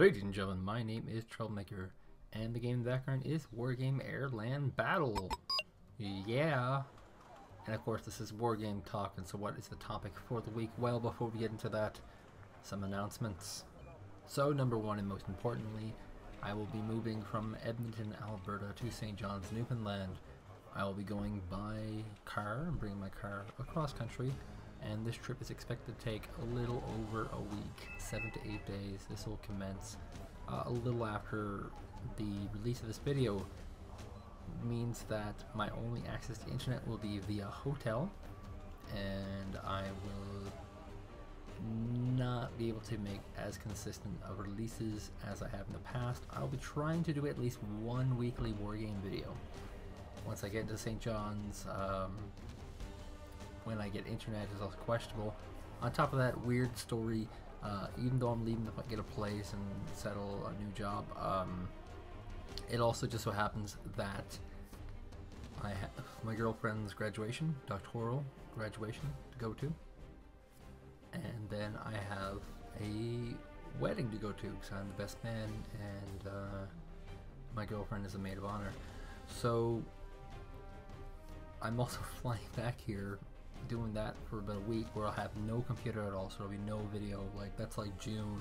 Ladies and gentlemen, my name is Troublemaker, and the game in the background is Wargame AirLand Battle. Yeah. And of course this is Wargame talk, and so what is the topic for the week? Well, before we get into that, some announcements. So number one, and most importantly, I will be moving from Edmonton, Alberta to St. John's, Newfoundland. I will be going by car and bringing my car across country, and this trip is expected to take a little over a week, 7 to 8 days. This will commence a little after the release of this video. Means that my only access to internet will be via hotel, and I will not be able to make as consistent of releases as I have in the past. I'll be trying to do at least one weekly Wargame video. Once I get into St. John's, when I get internet is also questionable. On top of that, weird story, even though I'm leaving to get a place and settle a new job, it also just so happens that I have my girlfriend's graduation, doctoral graduation to go to, and then I have a wedding to go to because I'm the best man and my girlfriend is a maid of honor. So I'm also flying back here doing that for about a week where I'll have no computer at all, so there'll be no video. Like that's like June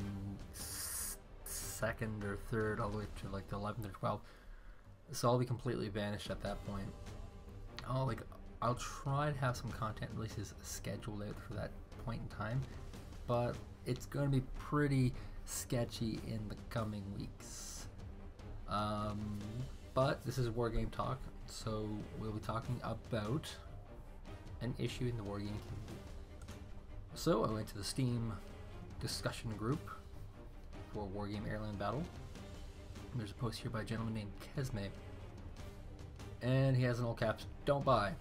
2nd or 3rd all the way to like the 11th or 12th, so I'll be completely vanished at that point. I'll try to have some content releases scheduled out for that point in time, but it's going to be pretty sketchy in the coming weeks. But this is Wargame Talk, so we'll be talking about an issue in the Wargame community. So I went to the Steam discussion group for Wargame AirLand Battle. There's a post here by a gentleman named Kesme, and he has in all caps, "Don't buy."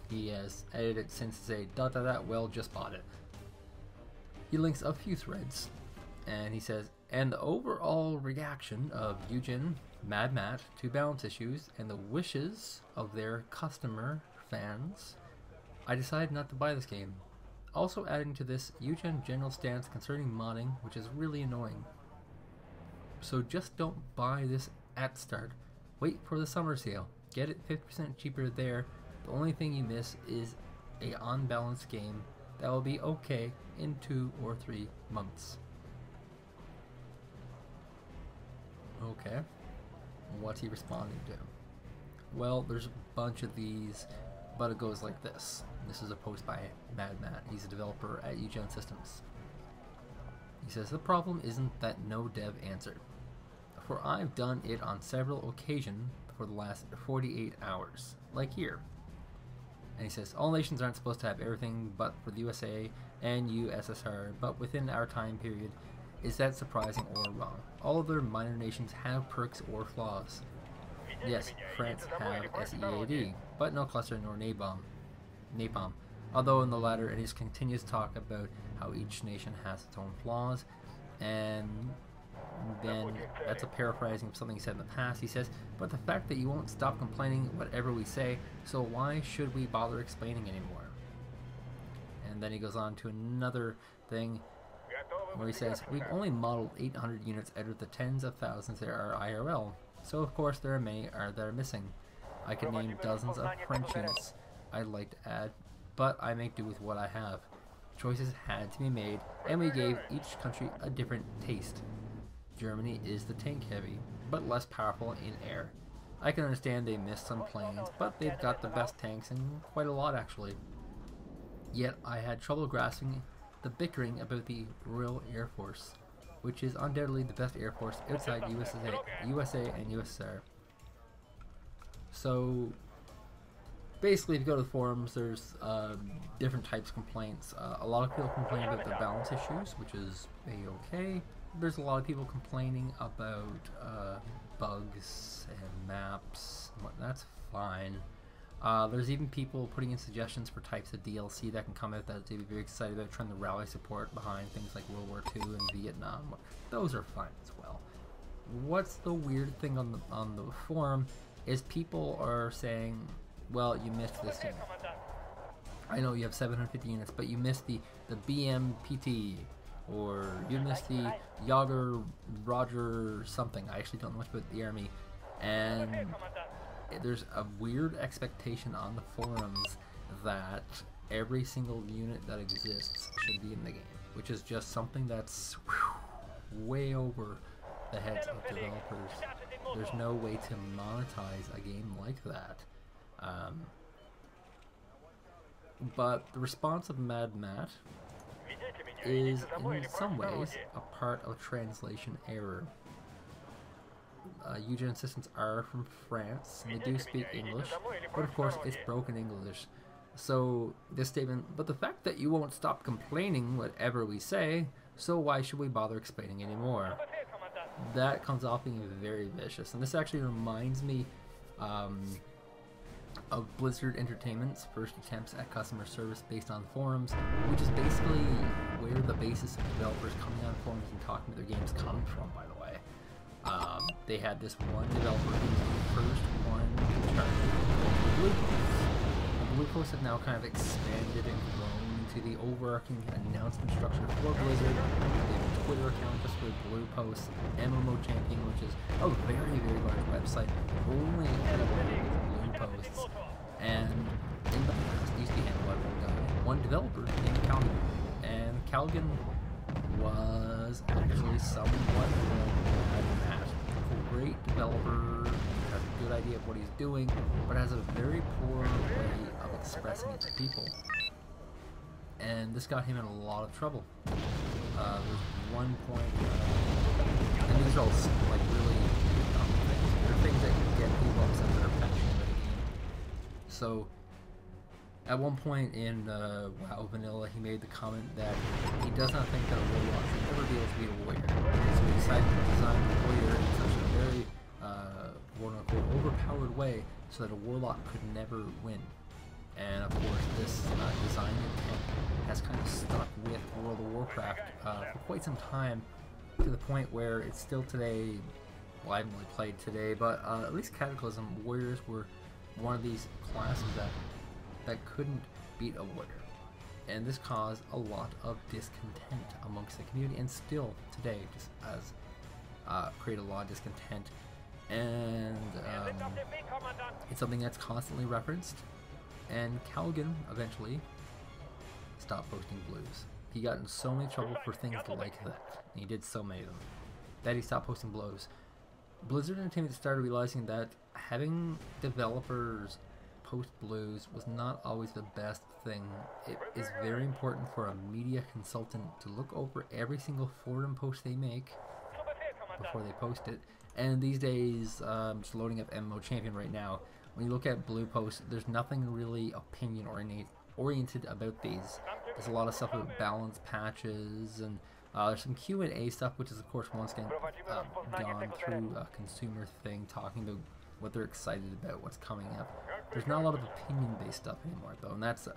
He has edited it since to say well, just bought it. He links a few threads, and he says, "And the overall reaction of Eugen, MadMat to balance issues and the wishes of their customer fans, I decided not to buy this game. Also adding to this, Eugen general stance concerning modding, which is really annoying. So just don't buy this at start. Wait for the summer sale. Get it 50% cheaper there. The only thing you miss is a unbalanced game that will be okay in 2 or 3 months." Okay. What's he responding to? Well, there's a bunch of these, but it goes like this. This is a post by MadMat. He's a developer at Eugen Systems. He says, "The problem isn't that no dev answered, for I've done it on several occasions for the last 48 hours, like here." And he says, "All nations aren't supposed to have everything but for the USA and USSR, but within our time period, is that surprising or wrong? All other minor nations have perks or flaws. Yes, France have SEAD, but no cluster nor napalm. Although in the latter it is continuous talk about how each nation has its own flaws." And then that's a paraphrasing of something he said in the past. He says, "But the fact that you won't stop complaining whatever we say, so why should we bother explaining anymore?" And then he goes on to another thing where he says, "We've only modeled 800 units out of the tens of thousands there are IRL. So of course there are many that are missing. I could name dozens of French units I'd like to add, but I make do with what I have. Choices had to be made, and we gave each country a different taste. Germany is the tank heavy, but less powerful in air. I can understand they missed some planes, but they've got the best tanks and quite a lot actually. Yet I had trouble grasping the bickering about the Royal Air Force, which is undoubtedly the best air force outside USA and USSR. So basically, if you go to the forums, there's different types of complaints. A lot of people complain about the balance issues, which is a-okay. There's a lot of people complaining about bugs and maps. That's fine. There's even people putting in suggestions for types of DLC that can come out that they'd be very excited about, trying to rally support behind things like World War II and Vietnam. Those are fine as well. What's the weird thing on the forum is people are saying, well, you missed this unit. I know you have 750 units, but you missed the BMPT, or Unisty, Yager, Roger, something. I actually don't know much about the army. And there's a weird expectation on the forums that every single unit that exists should be in the game, which is just something that's way over the heads of developers. There's no way to monetize a game like that. But the response of MadMat is in some ways a part of translation error. Eugen assistants are from France, and they do speak English, but of course it's broken English. So this statement, but the fact that you won't stop complaining whatever we say, so why should we bother explaining anymore? That comes off being very vicious, and this actually reminds me of Blizzard Entertainment's first attempts at customer service based on forums, which is basically where the basis of developers coming on forums and talking to their games comes from, by the way. They had this one developer who was the first one in charge of Blue Posts. The Blue Posts have now kind of expanded and grown into the overarching announcement structure for Blizzard. They have a Twitter account just for Blue Posts, MMO Champion, which is a very, very large website, only dedicated to Blue Posts. And in the past, used to be handled by one developer named Calgan. And Calgan was actually somewhat MadMat. A great developer, has a good idea of what he's doing, but has a very poor way of expressing it to people. And this got him in a lot of trouble. There's one point, and these are all like really dumb things. They're things that get people upset that are passionate about a game. So, at one point in WoW Vanilla, he made the comment that he does not think that a warlock should ever be able to be a warrior. So he decided to design a warrior in such a very, quote-unquote, overpowered way so that a warlock could never win. And of course, this design intent has kind of stuck with World of Warcraft for quite some time, to the point where it's still today. Well, I haven't really played today, but at least Cataclysm, warriors were one of these classes that couldn't beat a warrior. And this caused a lot of discontent amongst the community, and still today just as create a lot of discontent. And it's something that's constantly referenced. And Calgan eventually stopped posting blues. He got in so many trouble for things like that. And he did so many of them that he stopped posting blues. Blizzard Entertainment started realizing that having developers post blues was not always the best thing. It is very important for a media consultant to look over every single forum post they make before they post it. And these days, I'm just loading up MMO Champion right now. When you look at blue posts, there's nothing really opinion oriented about these. There's a lot of stuff about balance patches, and there's some Q&A stuff, which is of course once again gone through a consumer thing, talking about what they're excited about, what's coming up. There's not a lot of opinion-based stuff anymore, though, and that's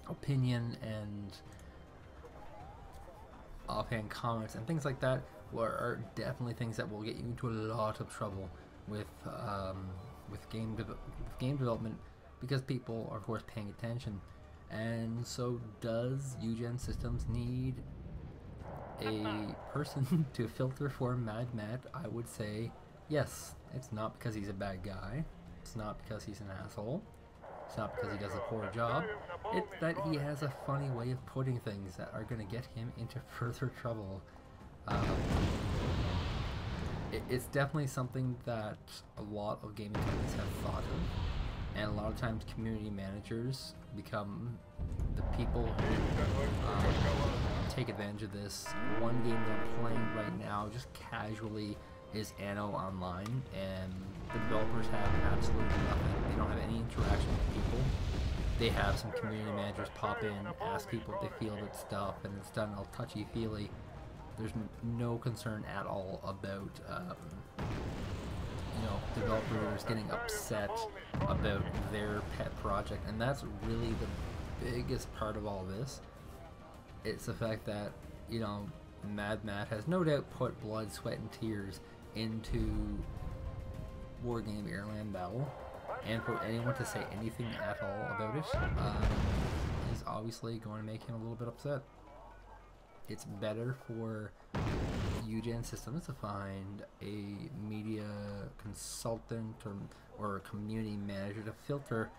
opinion and offhand comments and things like that are definitely things that will get you into a lot of trouble with game development, because people are of course paying attention. And so does Eugen Systems need a person to filter for MadMat? I would say yes. It's not because he's a bad guy. It's not because he's an asshole. It's not because he does a poor job. It's that he has a funny way of putting things that are going to get him into further trouble. It's definitely something that a lot of gaming companies have thought of, and a lot of times community managers become the people who take advantage of this. One game that I'm playing right now, just casually, is Anno Online, and the developers have absolutely nothing. They don't have any interaction with people. They have some community managers pop in, ask people if they feel about stuff, and it's done all touchy-feely. There's no concern at all about developers getting upset about their pet project, and that's really the biggest part of all this. It's the fact that MadMat has no doubt put blood, sweat, and tears into Wargame AirLand Battle, and for anyone to say anything at all about it is obviously going to make him a little bit upset. it's better for eugen systems to find a media consultant or a community manager to filter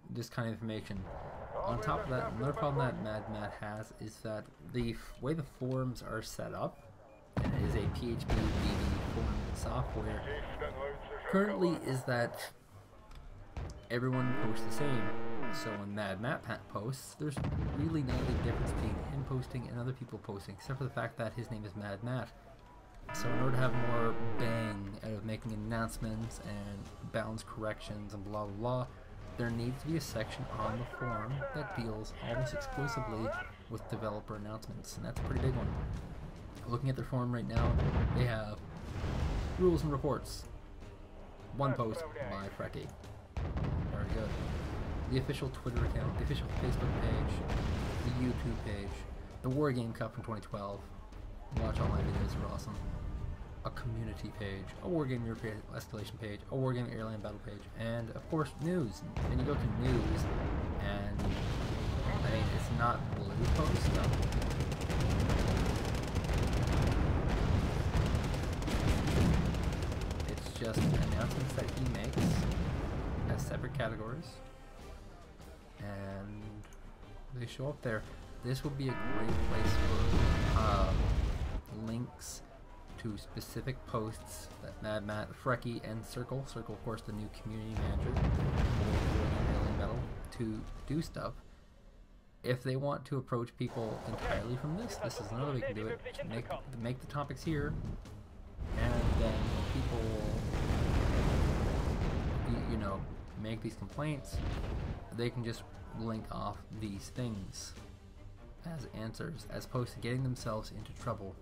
this kind of information. On top of that, another problem that MadMat has is that the way the forums are set up, and it is a PHP BB forum software, currently is that everyone posts the same. So when MadMat posts, there's really not a big difference between him posting and other people posting, except for the fact that his name is MadMat. So in order to have more bang out of making announcements and balance corrections and blah blah blah, there needs to be a section on the forum that deals almost exclusively with developer announcements, and that's a pretty big one. Looking at their forum right now, they have rules and reports. One post by Frecky. Very good. The official Twitter account, the official Facebook page, the YouTube page, the Wargame Cup from 2012. Watch all my videos, they're awesome. A community page, a Wargame European escalation page, a Wargame AirLand Battle page, and of course news. And you go to news, and I mean, it's not blue post stuff. It's just announcements that he makes as separate categories, and they show up there. This would be a great place for links to specific posts that MadMat, Frecky, and Circle, of course the new community manager for AirLand Battle, to do stuff. If they want to approach people entirely from this is another way to do it. Make the topics here, and then when people you know, make these complaints, they can just link off these things as answers, as opposed to getting themselves into trouble.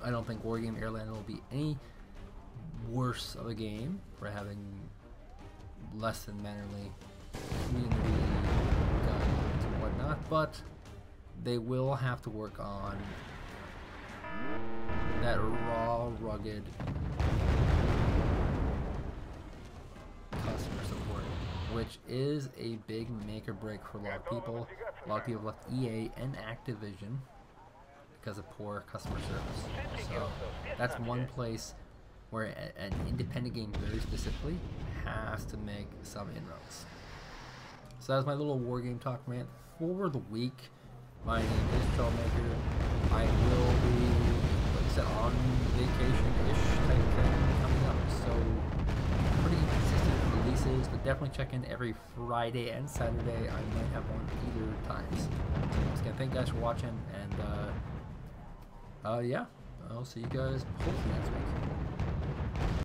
I don't think Wargame AirLand will be any worse of a game for having less than mannerly community guidelines and whatnot, but they will have to work on that raw, rugged customer support, which is a big make or break for a lot of people. A lot of people left EA and Activision because of poor customer service. So that's one place where an independent game very specifically has to make some inroads. So that's my little Wargame talk rant for the week. My name is Troublemaker. I will be, like I said, on vacation-ish type thing coming up, so pretty consistent releases, but definitely check in every Friday and Saturday. I might have one either times. So once again, thank you guys for watching, and yeah, I'll see you guys hopefully next week.